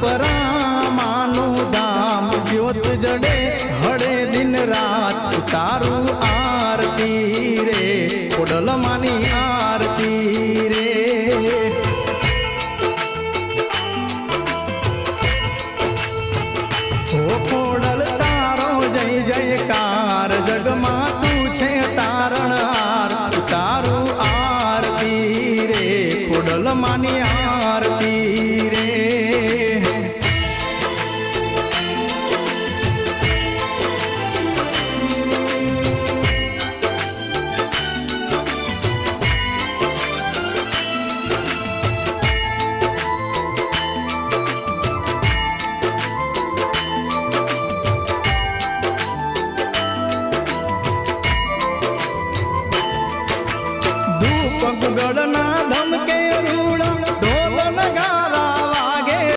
પરામાનું ધામ જ્યોત જડે હળે દિન રાત તારું આરતી રે ખોડલમાની આરતી રે ખોડલ તારો જય જયકાર